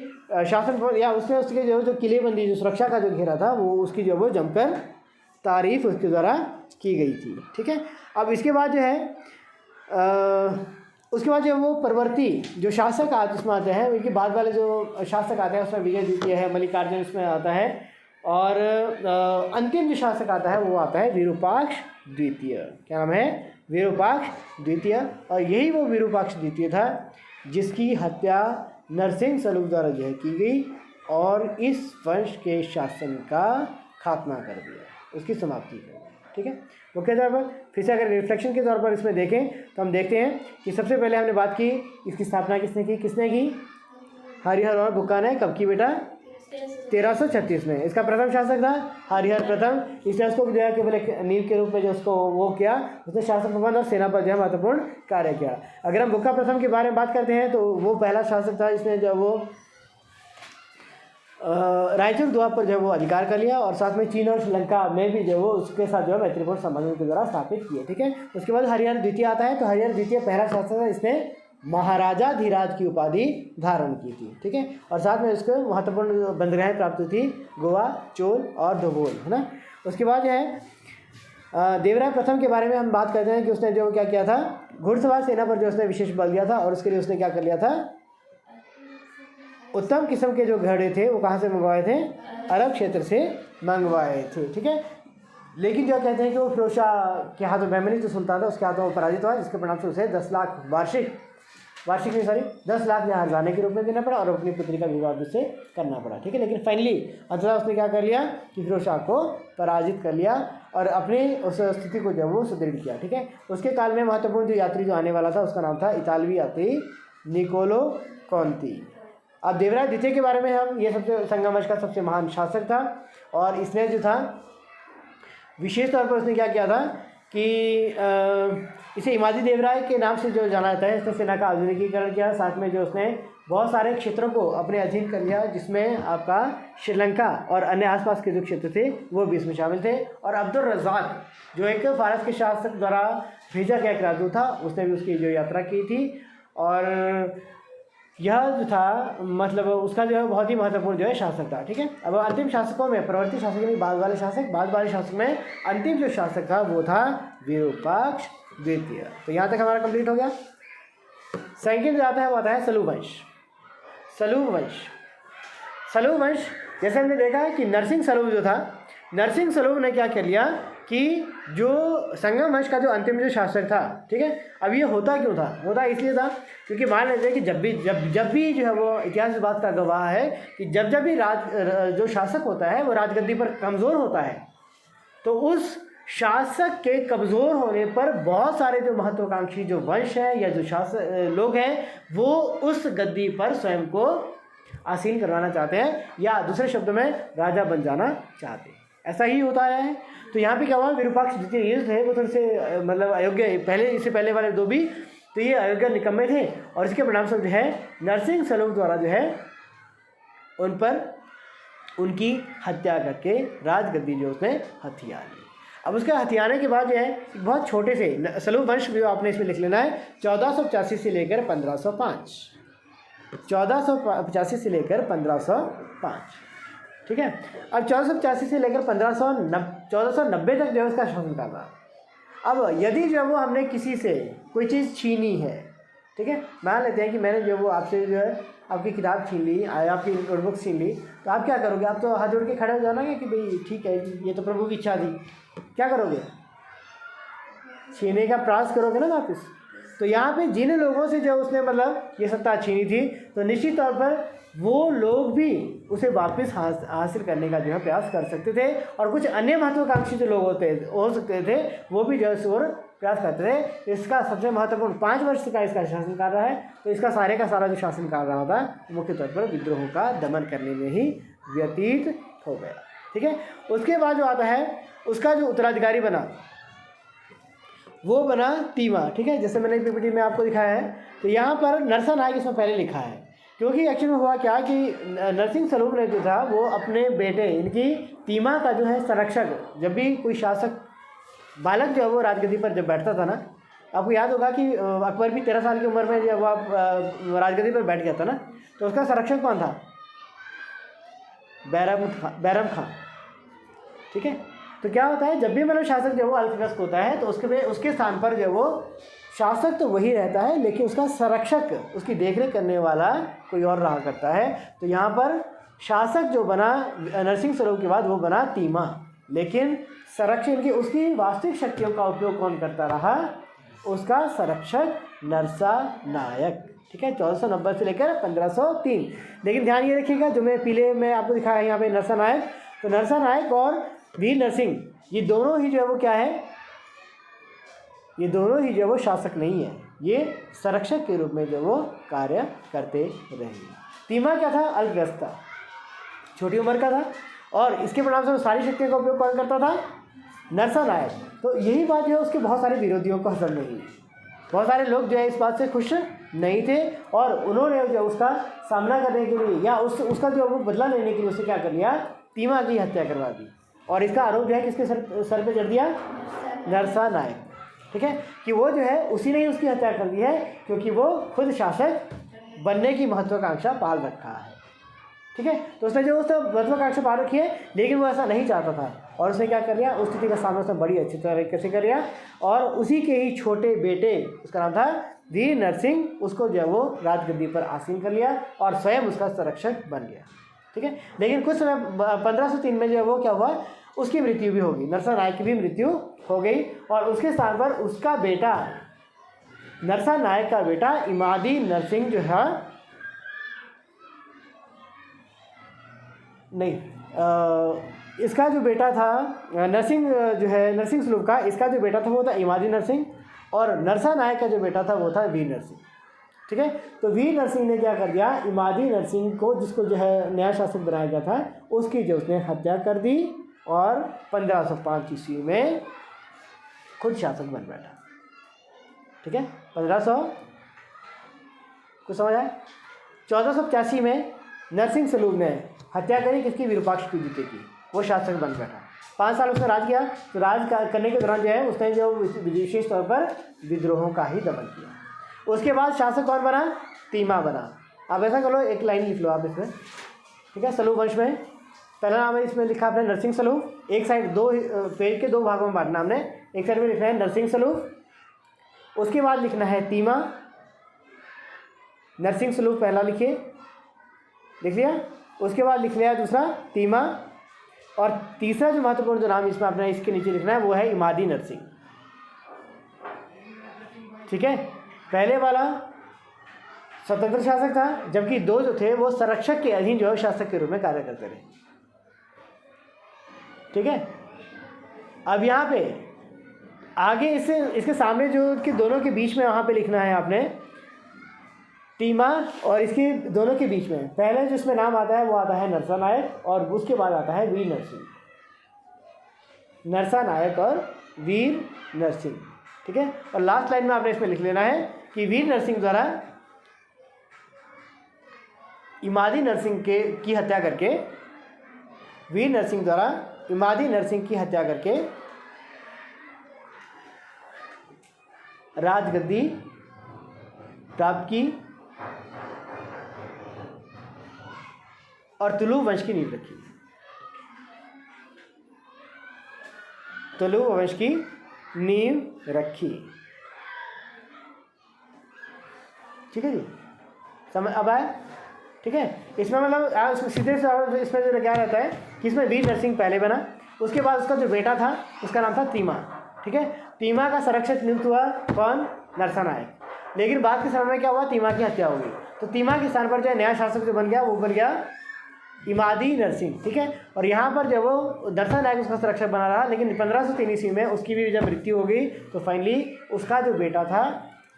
शासन पर या उसने उसके जो किलेबंदी, जो सुरक्षा का जो घेरा था, वो उसकी जो वो जमकर तारीफ उसके द्वारा की गई थी। ठीक है, अब इसके बाद जो है उसके बाद जो वो परवर्ती जो शासक आज इसमें आते हैं, उनके बाद वाले जो शासक आते हैं उसमें विजय द्वितीय है, मल्लिकार्जुन इसमें आता है और अंतिम जो शासक आता है वो आता है विरूपाक्ष द्वितीय। क्या नाम है? विरूपाक्ष द्वितीय। और यही वो विरूपाक्ष द्वितीय था जिसकी हत्या नरसिंह सलूक द्वारा जो है की गई और इस वंश के शासन का खात्मा कर दिया, उसकी समाप्ति कर दी। ठीक है, मुख्य तौर पर फिर से अगर रिफ्लेक्शन के तौर पर इसमें देखें तो हम देखते हैं कि सबसे पहले हमने बात की इसकी स्थापना किसने की? हरिहर और बुक्का ने। कब की बेटा? 1336 में। इसका प्रथम शासक था हरिहर प्रथम, इसने उसको जो है केवल एक नींव के रूप में जो उसको वो किया, उसने शासन प्रबंध और सेना पर जो है महत्वपूर्ण कार्य किया। अगर हम बुक्का प्रथम के बारे में बात करते हैं तो वो पहला शासक था जिसने जो वो रायचूर द्वीप पर जो वो अधिकार कर लिया और साथ में चीन और श्रीलंका में भी जो वो उसके साथ जो है मैत्रीपूर्ण संबंधों के द्वारा स्थापित किए। ठीक है, उसके बाद हरिहर द्वितीय आता है। तो हरिहर द्वितीय पहला शासक है, इसने महाराजा धीराज की उपाधि धारण की थी। ठीक है, और साथ में उसको महत्वपूर्ण बंदरगाहें प्राप्त हुई थी, गोवा, चोल और धोबोल, है ना। उसके बाद जो है देवराय प्रथम के बारे में हम बात करते हैं कि उसने जो क्या किया था, घुड़सवार सेना पर जो उसने विशेष बल दिया था और उसके लिए उसने क्या कर लिया था, उत्तम किस्म के जो घोड़े थे वो कहाँ से मंगवाए थे, अरब क्षेत्र से मंगवाए थे। ठीक है, लेकिन जो कहते हैं कि वो फिरोज शाह के हाथों बहमनी जो सुल्तान था उसके हाथों में पराजित हुआ, जिसके परिणाम से उसे 10 लाख वार्षिक नहीं 10 लाख या हरजाने के रूप में देना पड़ा और अपनी पुत्री का विवाह भी उससे करना पड़ा। ठीक है, लेकिन फाइनली अंततः उसने क्या कर लिया कि फिरोज शाह को पराजित कर लिया और अपनी उस स्थिति को जब वो सुदृढ़ किया। ठीक है, उसके काल में महत्वपूर्ण जो यात्री जो आने वाला था उसका नाम था इतालवी यात्री निकोलो कॉन्ती। अब देवराय द्वितीय के बारे में हम, ये सबसे संगमवंश का सबसे महान शासक था और इसने जो था विशेष तौर पर उसने क्या किया था कि इसे इमादी देवराय के नाम से जो जाना जाता है। इसने सेना का आधुनिकीकरण किया, साथ में जो उसने बहुत सारे क्षेत्रों को अपने अधीन कर लिया, जिसमें आपका श्रीलंका और अन्य आसपास के जो क्षेत्र थे वो भी इसमें शामिल थे। और अब्दुल रज़ाक जो एक फारस के शासक द्वारा भेजा गया एक राजदूत था, उसने भी उसकी जो यात्रा की थी और यह जो था मतलब उसका जो है बहुत ही महत्वपूर्ण जो है शासक था। ठीक है, अब अंतिम शासकों में प्रवर्ती शासक नहीं बाद वाले शासक में अंतिम जो शासक था वो था विरूपाक्ष द्वितीय। तो यहाँ तक हमारा कंप्लीट हो गया। सेकंड जो आता है वो आता है सलूब वंश। जैसे हमने देखा है कि नरसिंह सलूब जो था, नरसिंह सलूब ने क्या कर लिया कि जो संगम वंश का जो अंतिम जो शासक था, ठीक है, अब ये होता क्यों था, होता इसलिए था क्योंकि मान लेते हैं कि जब भी जो है वो इतिहास इस बात का गवाह है कि जब भी जो शासक होता है वो राजगद्दी पर कमज़ोर होता है, तो उस शासक के कमज़ोर होने पर बहुत सारे जो महत्वाकांक्षी जो वंश हैं या जो शासक लोग हैं वो उस गद्दी पर स्वयं को आसीन करवाना चाहते हैं या दूसरे शब्दों में राजा बन जाना चाहते हैं। ऐसा ही होता है। तो यहाँ पे क्या हुआ, विरूपाक्ष द्वितीय ये थे वो थोड़े से मतलब अयोग्य, पहले इससे पहले वाले दो भी तो ये अयोग्य निकम्मे थे और इसके परिणामस्वरूप जो है नरसिंह सलूब द्वारा जो है उन पर उनकी हत्या करके राजगद्दी जो उसने हथिया ली। अब उसके हथियाने के बाद जो है एक बहुत छोटे से सलूब वंश भी आपने इसमें लिख लेना है 1485 से लेकर 1505, 1485 से लेकर 1505। ठीक है, अब 1485 से लेकर 1490 तक जो है उसका शासनकाल रहा। अब यदि जो वो हमने किसी से कोई चीज़ छीनी है, ठीक है, मान लेते हैं कि मैंने जो वो आपसे जो है आपकी किताब छीन ली, आपकी नोटबुक छीन ली, तो आप क्या करोगे, आप तो हाथ जोड़ के खड़े हो जाना कि भाई ठीक है ये तो प्रभु की इच्छा थी, क्या करोगे, छीनने का प्रयास करोगे ना वापस। तो यहाँ पे जिन लोगों से जो उसने मतलब ये सत्ता छीनी थी तो निश्चित तौर पर वो लोग भी उसे वापस हासिल करने का जो है प्रयास कर सकते थे और कुछ अन्य महत्वाकांक्षी जो लोग हो सकते थे वो भी जो है और प्रयास करते थे। इसका सबसे महत्वपूर्ण 5 वर्ष का इसका शासनकाल रहा है। तो इसका सारे का सारा जो शासनकाल रहा था मुख्य तौर पर विद्रोहों का दमन करने में ही व्यतीत हो गया। ठीक है, उसके बाद जो आता है उसका जो उत्तराधिकारी बना वो बना तीमा। ठीक है, जैसे मैंने पीपीटी में आपको दिखाया है, तो यहाँ पर नरसा नायक इसमें पहले लिखा है क्योंकि एक्चुअली में हुआ क्या कि नरसिंह सलूब ने जो था वो अपने बेटे इनकी तीमा का जो है संरक्षक, जब भी कोई शासक बालक जो है वो राजगद्दी पर जब बैठता था ना, आपको याद होगा कि अकबर भी 13 साल की उम्र में जब आप राजगद्दी पर बैठ गया था ना, तो उसका संरक्षक कौन था, बैरम खां। ठीक है, तो क्या होता है जब भी मतलब शासक जो वो अल्पवयस्क होता है तो उसके स्थान पर जो वो शासक तो वही रहता है लेकिन उसका संरक्षक, उसकी देखरेख करने वाला कोई और रहा करता है। तो यहाँ पर शासक जो बना नरसिंह सलूब के बाद वो बना तीमा, लेकिन संरक्षण की उसकी वास्तविक शक्तियों का उपयोग कौन करता रहा, उसका संरक्षक नरसा नायक। ठीक है, 1490 से लेकर 1503। लेकिन ध्यान ये रखिएगा जो मैं पीले में आपको दिखाया है यहाँ पे नरसा नायक, तो नरसा नायक और वीर नरसिंह ये दोनों ही जो है वो क्या है, ये दोनों ही जो वो शासक नहीं है, ये संरक्षक के रूप में जो वो कार्य करते रहे। तीमा क्या था, अल्पवयस्क था, छोटी उम्र का था, और इसके परिणाम से सारी शक्तियों का उपयोग कौन करता था? नरसानायक। तो यही बात जो है उसके बहुत सारे विरोधियों को हजम नहीं हुई, बहुत सारे लोग जो है इस बात से खुश नहीं थे, और उन्होंने जो उसका सामना करने के लिए या उसका जो वो बदला लेने के लिए उसे क्या कर लिया? तीमा की हत्या करवा दी, और इसका आरोप जो है किसके सर पे चढ़ दिया? नरसानायक। ठीक है, कि वो जो है उसी ने ही उसकी हत्या कर दी है, क्योंकि वो खुद शासक बनने की महत्वाकांक्षा पाल रखा है। ठीक है, तो उसने जो उसने महत्वाकांक्षा पाल रखी है, लेकिन वो ऐसा नहीं चाहता था, और उसने क्या कर लिया? उस स्थिति का सामना उसने बड़ी अच्छी तरीके से कर लिया, और उसी के ही छोटे बेटे, उसका नाम था वीर नरसिंह, उसको जो है वो राजगद्दी पर आसीन कर लिया और स्वयं उसका संरक्षक बन गया। ठीक है, लेकिन कुछ समय 1503 में जो है वो क्या हुआ? उसकी मृत्यु भी होगी, नरसानायक की भी मृत्यु हो गई, और उसके स्थान पर उसका बेटा, नरसानायक का बेटा इमादी नरसिंह जो है, नहीं, इसका जो बेटा था नरसिंह जो है, नरसिंह सलूब का, इसका जो बेटा था वो था इमादी नरसिंह, और नरसानायक का जो बेटा था वो था वीर नरसिंह। ठीक है, तो वीर नरसिंह ने क्या कर दिया? इमादी नरसिंह को, जिसको जो है नया शासक बनाया गया था, उसकी जो उसने हत्या कर दी, और 1505 ईस्वी में खुद शासक बन बैठा। ठीक है, 1500 कुछ समझ आया? 1485 में नरसिंह सलूब ने हत्या करी किसकी? विरूपाक्ष द्वितीय की, वो शासक बन बैठा। 5 साल उसने राज किया, तो राज करने के दौरान जो है उसने जो विशेष तौर पर विद्रोहों का ही दमन किया। उसके बाद शासक कौन बना? तीमा बना। अब ऐसा करो, एक लाइन लिख लो आप इसमें। ठीक है, सलूब वंश में पहला नाम है, इसमें लिखा आपने नरसिंह सलूब, एक साइड दो पेज के 2 भागों में बांटना हमने, एक साइड में लिखना है नरसिंह सलूब, उसके बाद लिखना है तीमा। नरसिंह सलूब पहला लिखिए, लिख लिया, उसके बाद लिख लिया दूसरा तीमा, और तीसरा जो महत्वपूर्ण जो नाम इसमें आपने इसके नीचे लिखना है वो है इमादी नरसिंह। ठीक है, पहले वाला स्वतंत्र शासक था, जबकि 2 जो थे वो संरक्षक के अधीन जो है शासक के रूप में कार्य करते रहे। ठीक है, अब यहाँ पे आगे इसके सामने जो कि दोनों के बीच में वहाँ पे लिखना है आपने तीमा, और इसके दोनों के बीच में पहले जो इसमें नाम आता है वो आता है नरसानायक, और उसके बाद आता है वीर नरसिंह। नरसानायक और वीर नरसिंह। ठीक है, और लास्ट लाइन में आपने इसमें लिख लेना है कि वीर नरसिंह द्वारा इमादी नरसिंह की हत्या करके, वीर नरसिंह द्वारा इमादी नरसिंह की हत्या करके राजगद्दी प्राप्त की और तुलुव वंश की नींव रखी। तुलुव वंश की नींव रखी। ठीक है जी, समझ अब आया? ठीक है, इसमें मतलब सीधे से इसमें जो क्या रहता है कि इसमें वीर नरसिंह पहले बना, उसके बाद उसका जो बेटा था उसका नाम था तीमा। ठीक है, तीमा का संरक्षक नियुक्त हुआ कौन? नरसानायक। लेकिन बाद के समय में क्या हुआ? तीमा की हत्या हो गई, तो तीमा के स्थान पर जो नया शासक जो बन गया वो बन गया इमादी नरसिंह। ठीक है, और यहाँ पर जब वो नरसानायक उसका संरक्षक बना रहा, लेकिन 1503 ईस्वी में उसकी भी जब मृत्यु हो गई, तो फाइनली उसका जो बेटा था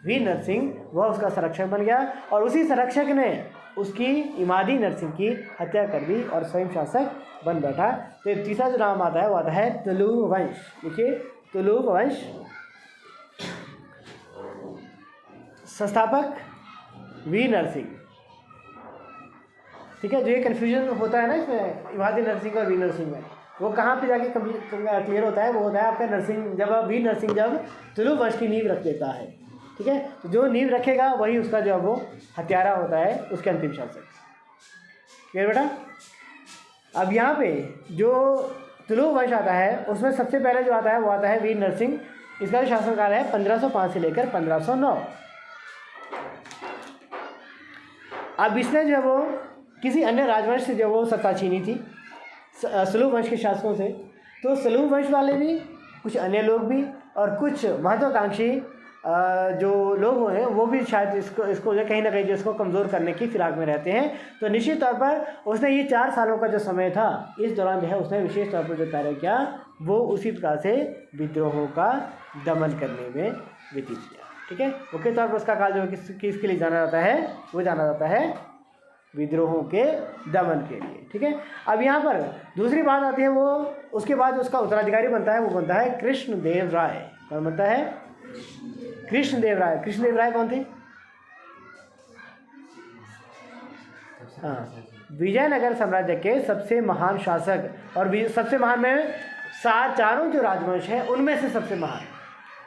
वीर नरसिंह वह उसका संरक्षक बन गया, और उसी संरक्षक ने उसकी इमादी नरसिंह की हत्या कर दी और स्वयं शासक बन बैठा। तो तीसरा जो नाम आता है वो आता है तुलुव वंश। देखिए, तुलुव वंश, संस्थापक वीर नरसिंह। ठीक है, जो ये कन्फ्यूजन होता है ना इसमें इमादी नरसिंह और वीर नरसिंह में, वो कहाँ पे जाके क्लियर होता है? वो होता है आपका नरसिंह, जब वीर नरसिंह जब तुलुव वंश की नींव रख देता है। ठीक है, तो जो नींव रखेगा वही उसका जो वो हत्यारा होता है, उसके अंतिम शासक। क्लियर बेटा? अब यहाँ पे जो तुलुव वंश आता है उसमें सबसे पहले जो आता है वो आता है वीर नरसिंह। इसका जो शासनकाल है 1505 से लेकर 1509। अब इसने जो वो किसी अन्य राजवंश से जो वो सत्ता छीनी थी, सलूब वंश के शासकों से। तो सलूब वंश वाले भी, कुछ अन्य लोग भी, और कुछ महत्वाकांक्षी जो लोग हैं वो भी शायद इसको जो कहीं ना कहीं जो इसको कमज़ोर करने की फिराक में रहते हैं। तो निश्चित तौर पर उसने ये 4 सालों का जो समय था, इस दौरान जो है उसने विशेष तौर पर जो कार्य किया वो उसी प्रकार से विद्रोहों का दमन करने में व्यतीत किया। ठीक है, मुख्य तौर पर उसका काल जो किसके लिए जाना जाता है, वो जाना जाता है विद्रोहों के दमन के लिए। ठीक है, अब यहाँ पर दूसरी बात आती है, वो उसके बाद उसका उत्तराधिकारी बनता है, वो बनता है कृष्णदेव राय। कौन बनता है? कृष्णदेव राय। कृष्णदेव राय कौन थे? हाँ, विजयनगर साम्राज्य के सबसे महान शासक, और सबसे महान में चारों जो राजवंश है उनमें से सबसे महान,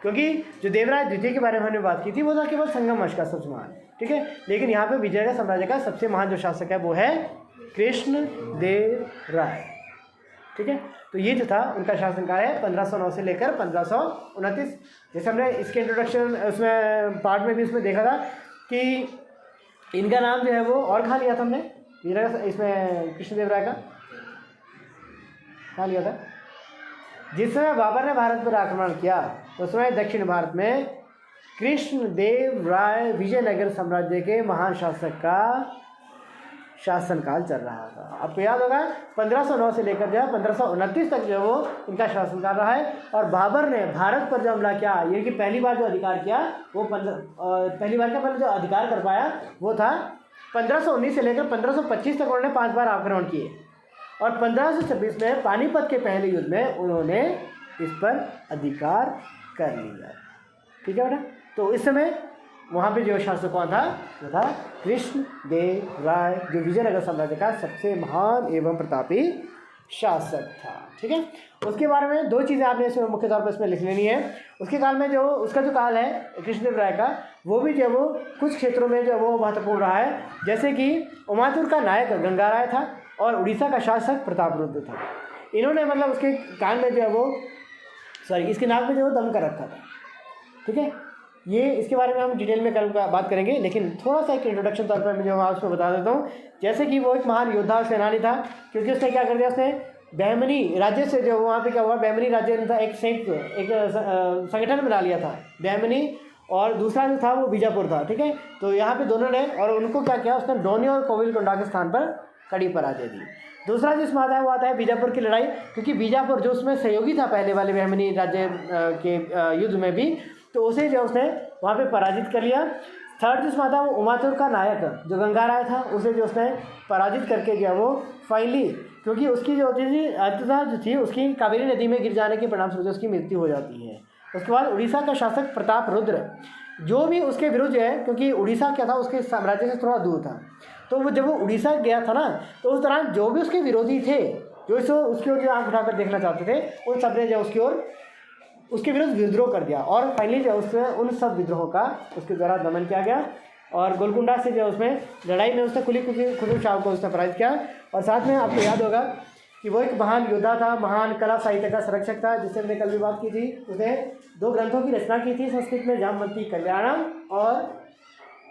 क्योंकि जो देवराय द्वितीय के बारे में हमने बात की थी वो था केवल संगम वंश का सबसे महान। ठीक है, लेकिन यहाँ पे विजयनगर साम्राज्य का सबसे महान जो शासक है वो है कृष्णदेव राय। ठीक है, तो ये जो था उनका शासनकाल है 1509 से लेकर 1529। जैसे हमने इसके इंट्रोडक्शन उसमें पार्ट में भी उसमें देखा था कि इनका नाम जो है वो और खा लिया था हमने विजयनगर, इसमें कृष्णदेव राय का खा लिया था। जिस समय बाबर ने भारत पर आक्रमण किया उस समय दक्षिण भारत में कृष्णदेव राय विजयनगर साम्राज्य के महान शासक का शासनकाल चल रहा था। आपको याद होगा 1509 से लेकर जो है 1529 तक जो है वो इनका शासनकाल रहा है। और बाबर ने भारत पर जो हमला किया, ये कि पहली बार जो अधिकार किया वो पहली बार का पहले जो अधिकार कर पाया वो था 1519 से लेकर 1525 तक उन्होंने 5 बार आक्रमण किए, और 1526 में पानीपत के पहले युद्ध में उन्होंने इस पर अधिकार कर लिया। ठीक है बेटा, तो इस समय वहाँ पे जो शासक कौन था वो था कृष्णदेव राय, जो विजयनगर साम्राज्य का सबसे महान एवं प्रतापी शासक था। ठीक है, उसके बारे में 2 चीज़ें आपने इसमें मुख्य तौर पर इसमें लिख लेनी है। उसके काल में जो उसका जो काल है कृष्णदेव राय का, वो भी जो वो कुछ क्षेत्रों में जो वो महत्वपूर्ण रहा है, जैसे कि उमातुर का नायक गंगाराय था और उड़ीसा का शासक प्रतापरुद्र था। इन्होंने मतलब उसके कान में जो है वो इसके नाक में जो दम कर रखा था। ठीक है, ये इसके बारे में हम डिटेल में कल बात करेंगे, लेकिन थोड़ा सा एक इंट्रोडक्शन तौर पर जो मैं उसको बता देता हूँ। जैसे कि वो एक महान योद्धा और सेनानी था, क्योंकि उसने क्या कर दिया, उसने बहमनी राज्य से जो वहाँ पे क्या हुआ, बहमनी राज्य था एक संगठन बना लिया था बहमनी, और दूसरा जो था वो बीजापुर था। ठीक है, तो यहाँ पे दोनों ने, और उनको क्या किया, उसने डोनी और कोविलकोंडा के स्थान पर कड़ी पराजय दी। दूसरा जिसमें आता है वो आता है बीजापुर की लड़ाई, क्योंकि बीजापुर जो उसमें सहयोगी था पहले वाले बहमनी राज्य के युद्ध में भी, तो उसे जो उसने वहाँ पे पराजित कर लिया। थर्ड जिसमें आता है वो उमातुर का नायक जो गंगाराय था, उसे जो उसने पराजित करके गया वो फाइनली, क्योंकि उसकी जो थी अंततः जो थी उसकी कावेरी नदी में गिर जाने के परिणाम स्वरूप उसकी मृत्यु हो जाती है। उसके बाद उड़ीसा का शासक प्रतापरुद्र, जो भी उसके विरुद्ध है, क्योंकि उड़ीसा क्या था उसके साम्राज्य से थोड़ा दूर था, तो वो जब वो उड़ीसा गया था ना, तो उस दौरान जो भी उसके विरोधी थे, जो इसको उसकी ओर जो आँख उठाकर देखना चाहते थे, उन सब ने जो उसकी ओर उसके विरुद्ध विद्रोह कर दिया, और फाइनली जो उसमें उन सब विद्रोहों का उसके द्वारा दमन किया गया, और गोलकुंडा से जो उसमें लड़ाई में उसने खुली शाह को उसने पराजित किया। और साथ में आपको याद होगा कि वो एक महान योद्धा था, महान कला साहित्य का संरक्षक था, जिससे मैंने कल भी बात की थी। उसने 2 ग्रंथों की रचना की थी, संस्कृत में जामवंती कल्याणम और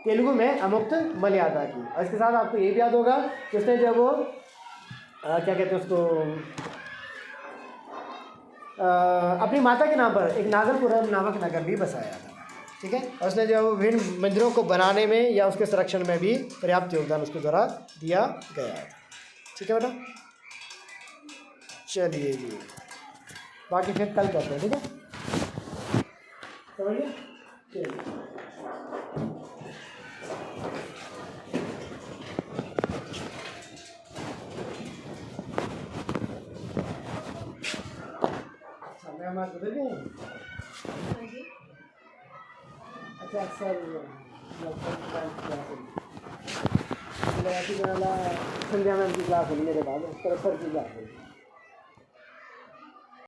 तेलुगु में अमुक्त मर्यादा की। और इसके साथ आपको ये भी याद होगा कि उसने जो वो क्या कहते हैं उसको, अपनी माता के नाम पर एक नागरपुरम नामक नगर भी बसाया था। ठीक है, और उसने जो विभिन्न मंदिरों को बनाने में या उसके संरक्षण में भी पर्याप्त योगदान उसके द्वारा दिया गया था। ठीक है बेटा, चलिए जी, बाकी फिर कल करते हैं। ठीक है, समझिए, चलिए। बदल गए। अच्छा सर संध्या मैम की क्लास होगी मेरे बाद, सर की क्लास होगी।